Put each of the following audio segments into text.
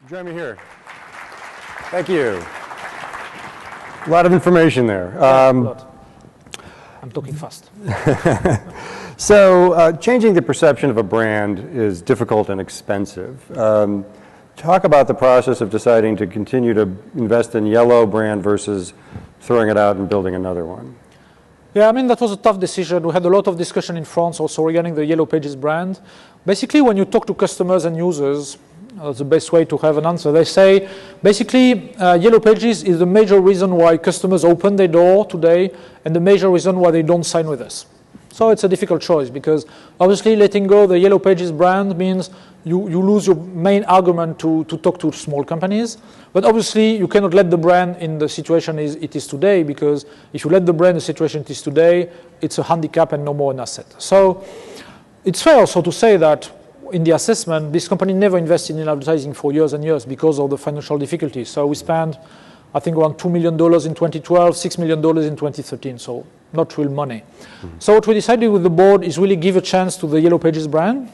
Join me here. Thank you. A lot of information there. A lot. I'm talking fast. So changing the perception of a brand is difficult and expensive. Talk about the process of deciding to continue to invest in yellow brand versus throwing it out and building another one. Yeah, I mean, that was a tough decision. We had a lot of discussion in France also regarding the Yellow Pages brand. Basically, when you talk to customers and users, that's the best way to have an answer. They say, basically, Yellow Pages is the major reason why customers open their door today and the major reason why they don't sign with us. So it's a difficult choice because obviously letting go the Yellow Pages brand means you lose your main argument to talk to small companies. But obviously you cannot let the brand in the situation it is today, because if you let the brand in the situation it is today, it's a handicap and no more an asset. So it's fair also to say that in the assessment, this company never invested in advertising for years and years because of the financial difficulties. So we spent, I think, around $2 million in 2012, $6 million in 2013, so not real money. So what we decided with the board is really give a chance to the Yellow Pages brand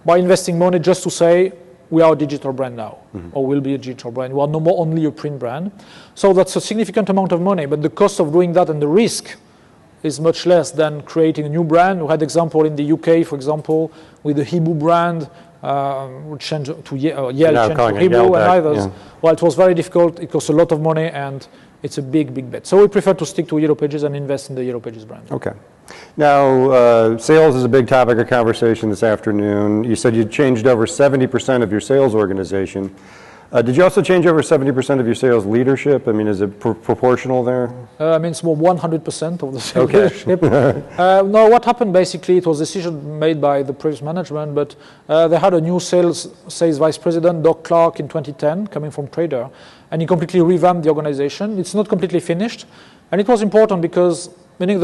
by investing money just to say, we are a digital brand now, or will be a digital brand. We are no more only a print brand. So that's a significant amount of money, but the cost of doing that and the risk is much less than creating a new brand. We had example in the UK, for example, with the Hebrew brand, which changed to Yale, changed to Hebrew and others. Yeah. Well, it was very difficult. It cost a lot of money, and it's a big, big bet. So we prefer to stick to Yellow Pages and invest in the Yellow Pages brand. Okay. Now, sales is a big topic of conversation this afternoon. You said you changed over 70% of your sales organization. Did you also change over 70% of your sales leadership? I mean, is it proportional there? I mean, it's more 100% of the sales leadership. No, what happened basically, it was a decision made by the previous management, but they had a new sales vice president, Doug Clark, in 2010, coming from Trader, and he completely revamped the organization. It's not completely finished, and it was important because, meaning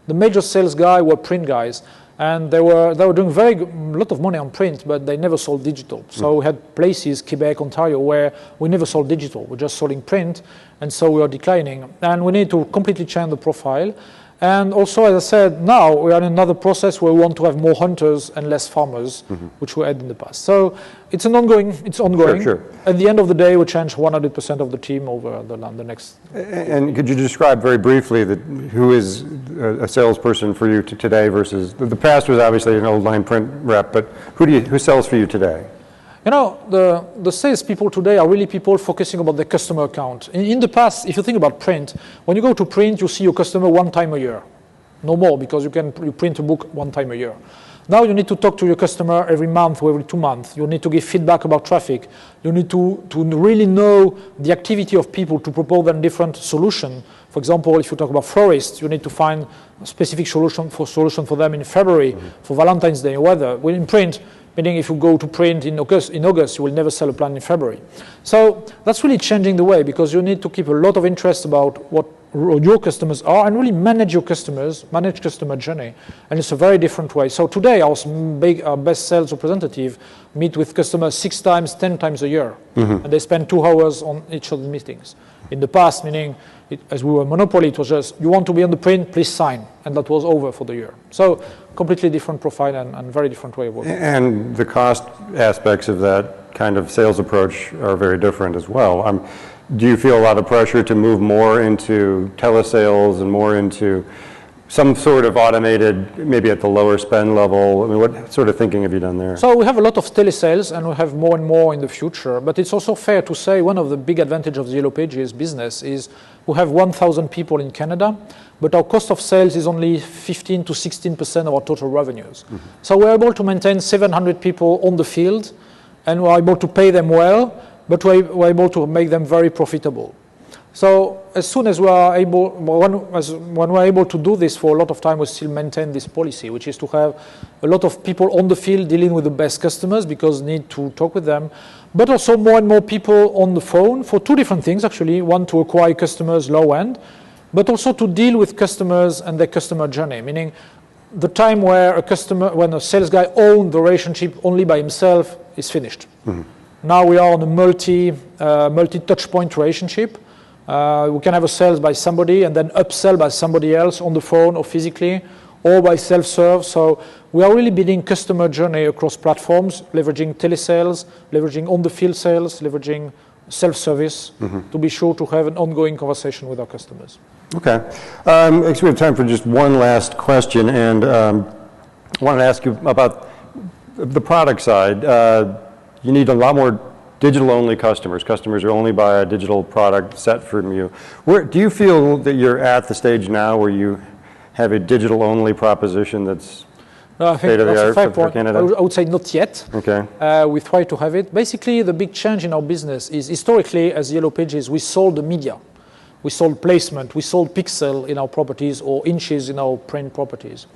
the major sales guys were print guys, and they were doing a lot of money on print, but they never sold digital. So we had places, Quebec, Ontario, where we never sold digital. We're just selling print, and so we are declining. And we need to completely change the profile. And also, as I said, now we are in another process where we want to have more hunters and less farmers, which we had in the past. So it's ongoing. Sure. At the end of the day, we change 100% of the team over the next. And could you describe very briefly who is a salesperson for you today versus the past was obviously an old line print rep, but who sells for you today? You know, the salespeople today are really people focusing about the customer account. In the past, if you think about print, when you go to print, you see your customer one time a year. No more, because you print a book one time a year. Now you need to talk to your customer every month or every 2 months. You need to give feedback about traffic. You need to really know the activity of people to propose them different solutions. For example, if you talk about florists, you need to find a specific solution for them in February, for Valentine's Day or weather. Well, in print, meaning if you go to print in August, you will never sell a plant in February. So that's really changing the way, because you need to keep a lot of interest about what your customers are and really manage your customers, manage customer journey. And it's a very different way. So today, our best sales representative meet with customers 6 times, 10 times a year. And they spend 2 hours on each of the meetings. In the past, meaning as we were a monopoly, it was just, you want to be on the print, please sign. And that was over for the year. So completely different profile and very different way of working. And the cost aspects of that kind of sales approach are very different as well. Do you feel a lot of pressure to move more into telesales and more into some sort of automated, maybe at the lower spend level? I mean, what sort of thinking have you done there? So we have a lot of telesales, and we have more and more in the future. But it's also fair to say one of the big advantages of the Yellow Pages business is we have 1,000 people in Canada, but our cost of sales is only 15 to 16% of our total revenues. So we're able to maintain 700 people on the field, and we're able to pay them well, but we're able to make them very profitable. So as soon as we are able, when we're able to do this for a lot of time, we still maintain this policy, which is to have a lot of people on the field dealing with the best customers because need to talk with them, but also more and more people on the phone for 2 different things, actually. One, to acquire customers low end, but also to deal with customers and their customer journey, meaning the time where when a sales guy owns the relationship only by himself is finished. Now we are on a multi-touch point relationship. We can have a sales by somebody and then upsell by somebody else on the phone or physically, or by self-serve. So we are really building customer journey across platforms, leveraging telesales, leveraging on-the-field sales, leveraging self-service to be sure to have an ongoing conversation with our customers. Okay. Actually, we have time for just one last question, and I wanted to ask you about the product side. You need a lot more digital-only customers. Customers who only buy a digital product set from you. Do you feel that you're at the stage now where you have a digital-only proposition that's state-of-the-art for Canada? I would say not yet. Okay. We try to have it. Basically, the big change in our business is historically, as Yellow Pages, we sold the media. We sold placement. We sold pixel in our properties or inches in our print properties.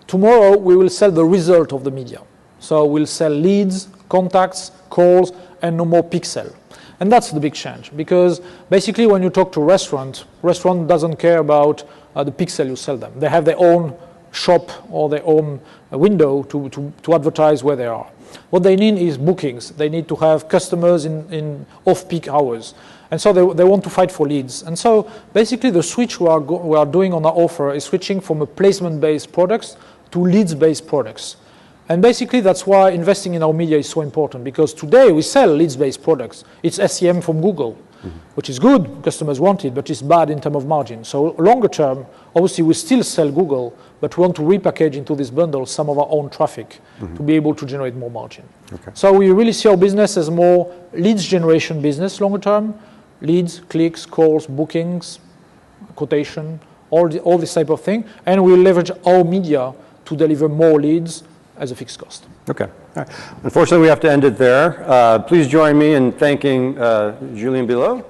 Tomorrow, we will sell the result of the media. So we'll sell leads, contacts, calls, and no more pixel. And that's the big change, because basically when you talk to restaurant doesn't care about the pixel you sell them. They have their own shop or their own window to advertise where they are. What they need is bookings. They need to have customers in off-peak hours. And so they want to fight for leads. And so basically the switch we are doing on our offer is switching from a placement-based products to leads-based products. And basically that's why investing in our media is so important, because today we sell leads-based products. It's SEM from Google, which is good, customers want it, but it's bad in terms of margin. So longer term, obviously we still sell Google, but we want to repackage into this bundle some of our own traffic to be able to generate more margin. Okay. So we really see our business as more leads generation business longer term, leads, clicks, calls, bookings, quotation, all this type of thing, and we leverage our media to deliver more leads as a fixed cost. Okay. All right. Unfortunately, we have to end it there. Please join me in thanking Julien Billot.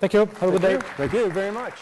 Thank you. Have a good day. Thank you very much.